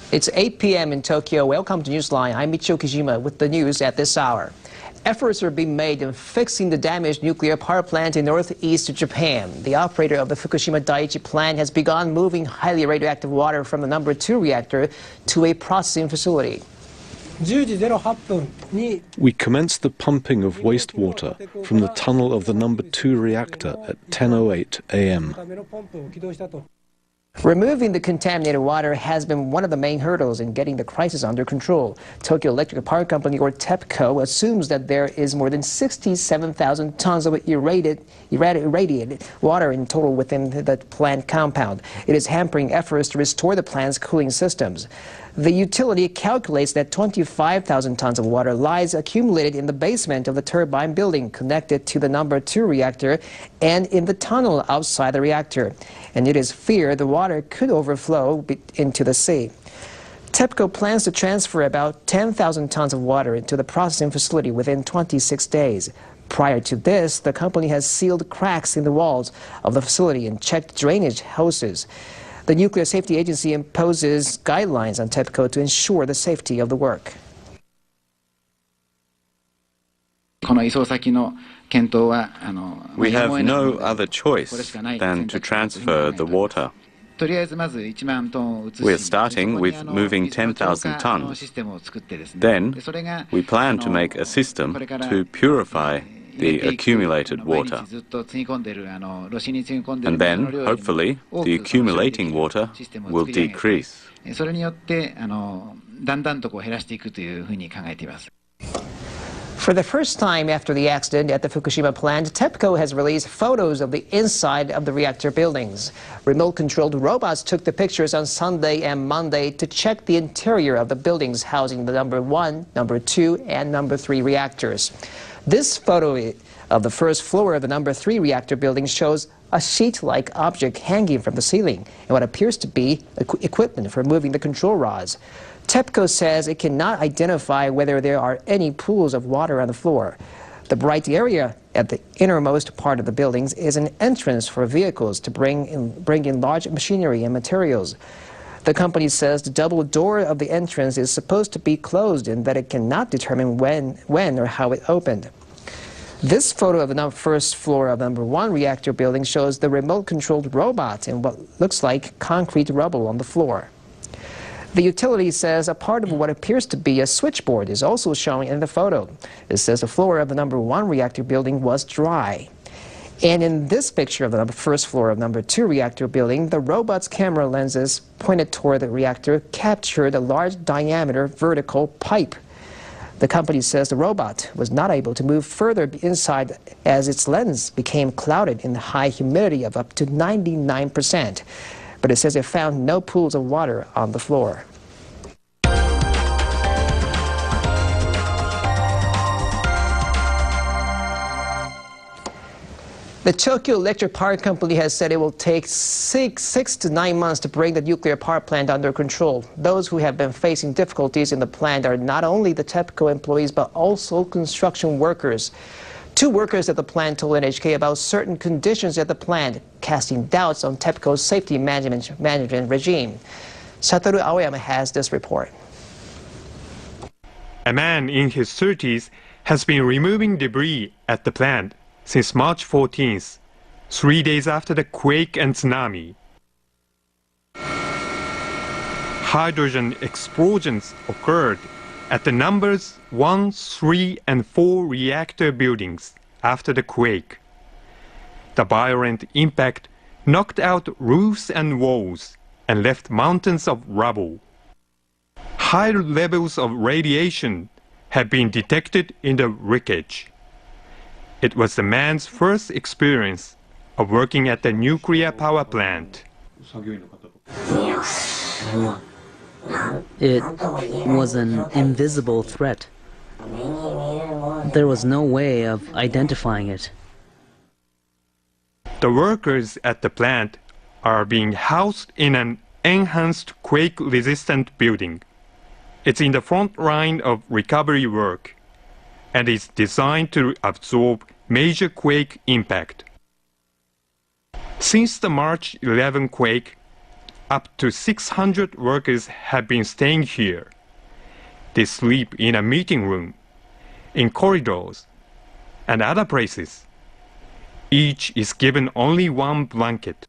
It's 8 p.m. in Tokyo. Welcome to Newsline. I'm Michio Kijima with the news at this hour. Efforts are being made in fixing the damaged nuclear power plant in northeast Japan. The operator of the Fukushima Daiichi plant has begun moving highly radioactive water from the number 2 reactor to a processing facility. We commenced the pumping of wastewater from the tunnel of the number 2 reactor at 10:08 a.m. Removing the contaminated water has been one of the main hurdles in getting the crisis under control. Tokyo Electric Power Company, or TEPCO, assumes that there is more than 67,000 tons of irradiated water in total within the plant compound. It is hampering efforts to restore the plant's cooling systems. The utility calculates that 25,000 tons of water lies accumulated in the basement of the turbine building connected to the number 2 reactor and in the tunnel outside the reactor. And it is feared the water could overflow into the sea. TEPCO plans to transfer about 10,000 tons of water into the processing facility within 26 days. Prior to this, the company has sealed cracks in the walls of the facility and checked drainage hoses. The Nuclear Safety Agency imposes guidelines on TEPCO to ensure the safety of the work. We have no other choice than to transfer the water. We are starting with moving 10,000 tons. Then we plan to make a system to purify the accumulated water. And then, hopefully, the accumulating water will decrease. For the first time after the accident at the Fukushima plant, TEPCO has released photos of the inside of the reactor buildings. Remote-controlled robots took the pictures on Sunday and Monday to check the interior of the buildings housing the number 1, number 2, and number 3 reactors. This photo of the first floor of the number 3 reactor building shows a sheet-like object hanging from the ceiling and what appears to be equipment for moving the control rods. TEPCO says it cannot identify whether there are any pools of water on the floor. The bright area at the innermost part of the buildings is an entrance for vehicles to bring in large machinery and materials. The company says the double door of the entrance is supposed to be closed and that it cannot determine when or how it opened. This photo of the first floor of number 1 reactor building shows the remote-controlled robot and what looks like concrete rubble on the floor. The utility says a part of what appears to be a switchboard is also shown in the photo. It says the floor of the number 1 reactor building was dry. And in this picture of the first floor of number 2 reactor building, the robot's camera lenses pointed toward the reactor captured a large diameter vertical pipe. The company says the robot was not able to move further inside as its lens became clouded in high humidity of up to 99%. But it says it found no pools of water on the floor. The Tokyo Electric Power Company has said it will take six to 9 months to bring the nuclear power plant under control. Those who have been facing difficulties in the plant are not only the TEPCO employees, but also construction workers. 2 workers at the plant told NHK about certain conditions at the plant, casting doubts on TEPCO's safety management regime. Satoru Aoyama has this report. A man in his 30s has been removing debris at the plant since March 14th, 3 days after the quake and tsunami. Hydrogen explosions occurred at the numbers 1, 3, and 4 reactor buildings after the quake. The violent impact knocked out roofs and walls and left mountains of rubble. High levels of radiation have been detected in the wreckage. It was the man's first experience of working at the nuclear power plant. It was an invisible threat. There was no way of identifying it. The workers at the plant are being housed in an enhanced quake-resistant building. It's in the front line of recovery work and is designed to absorb major quake impact. Since the March 11 quake, up to 600 workers have been staying here. They sleep in a meeting room, in corridors, and other places. Each is given only one blanket.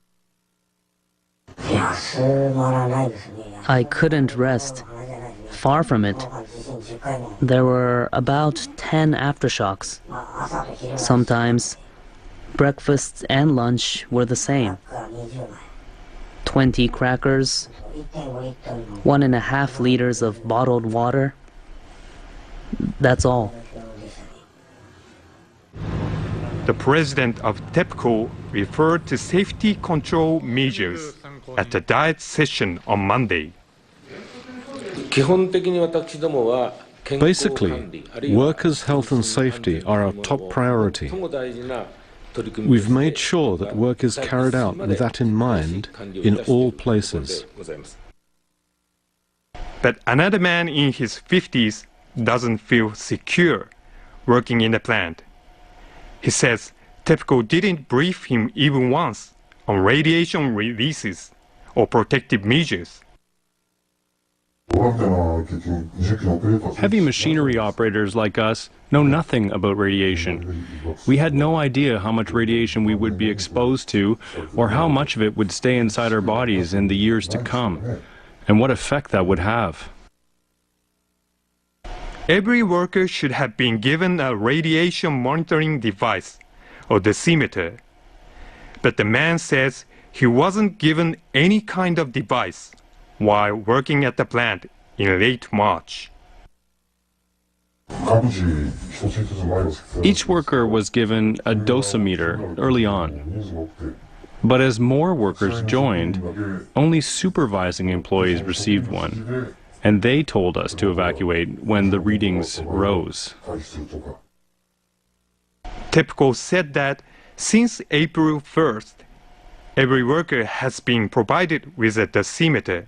I couldn't rest. Far from it. There were about 10 aftershocks. Sometimes breakfast and lunch were the same. 20 crackers, 1.5 liters of bottled water. That's all. The president of TEPCO referred to safety control measures at the diet session on Monday. Basically, workers' health and safety are our top priority. We've made sure that work is carried out with that in mind in all places. But another man in his 50s doesn't feel secure working in the plant. He says TEPCO didn't brief him even once on radiation releases or protective measures. Heavy machinery operators like us know nothing about radiation. We had no idea how much radiation we would be exposed to or how much of it would stay inside our bodies in the years to come, and what effect that would have. Every worker should have been given a radiation monitoring device, or dosimeter. But the man says he wasn't given any kind of device while working at the plant in late March. Each worker was given a dosimeter early on. But as more workers joined, only supervising employees received one, and they told us to evacuate when the readings rose. TEPCO said that since April 1st, every worker has been provided with a dosimeter.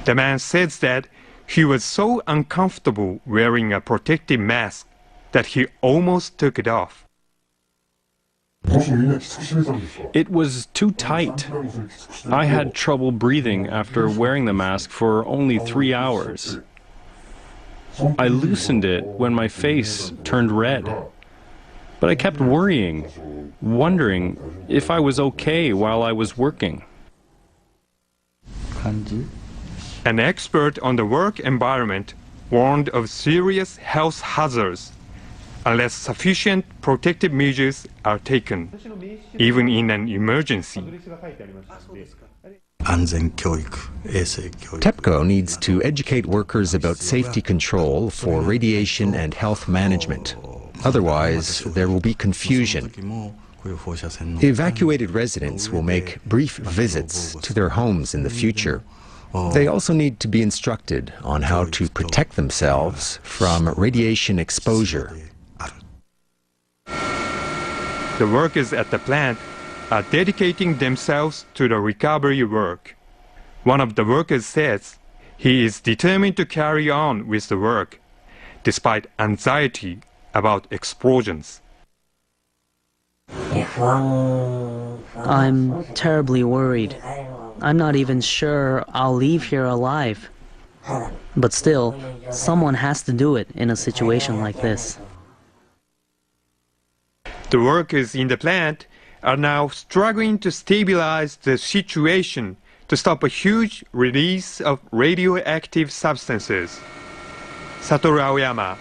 The man says that he was so uncomfortable wearing a protective mask that he almost took it off. It was too tight. I had trouble breathing after wearing the mask for only 3 hours. I loosened it when my face turned red. But I kept worrying, wondering if I was okay while I was working. An expert on the work environment warned of serious health hazards unless sufficient protective measures are taken, even in an emergency. TEPCO needs to educate workers about safety control for radiation and health management. Otherwise, there will be confusion. Evacuated residents will make brief visits to their homes in the future. They also need to be instructed on how to protect themselves from radiation exposure. The workers at the plant are dedicating themselves to the recovery work. One of the workers says he is determined to carry on with the work, despite anxiety about explosions. I'm terribly worried. I'm not even sure I'll leave here alive. But still, someone has to do it in a situation like this. The workers in the plant are now struggling to stabilize the situation to stop a huge release of radioactive substances. Satoru Aoyama,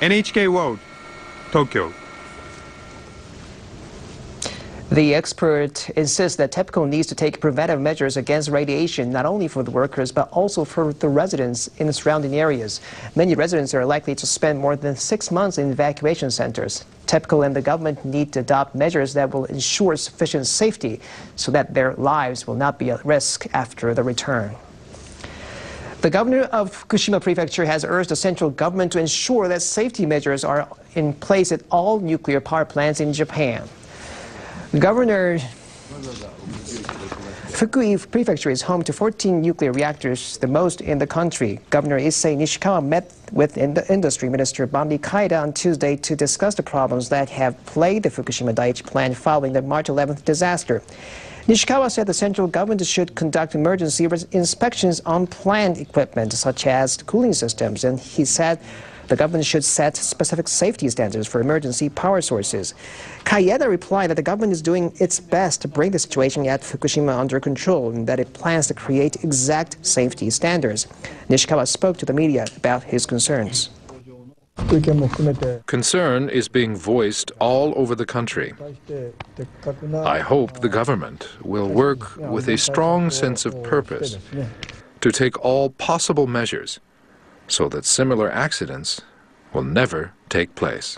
NHK World, Tokyo. The expert insists that TEPCO needs to take preventive measures against radiation, not only for the workers, but also for the residents in the surrounding areas. Many residents are likely to spend more than 6 months in evacuation centers. TEPCO and the government need to adopt measures that will ensure sufficient safety so that their lives will not be at risk after the return. The governor of Fukushima Prefecture has urged the central government to ensure that safety measures are in place at all nuclear power plants in Japan. Governor Fukui Prefecture is home to 14 nuclear reactors, the most in the country. Governor Issei Nishikawa met with Industry Minister Bandi Kaida on Tuesday to discuss the problems that have plagued the Fukushima Daiichi plant following the March 11th disaster. Nishikawa said the central government should conduct emergency inspections on plant equipment such as cooling systems, and he said the government should set specific safety standards for emergency power sources. Kayeda replied that the government is doing its best to bring the situation at Fukushima under control and that it plans to create exact safety standards. Nishikawa spoke to the media about his concerns. Concern is being voiced all over the country. I hope the government will work with a strong sense of purpose to take all possible measures so that similar accidents will never take place.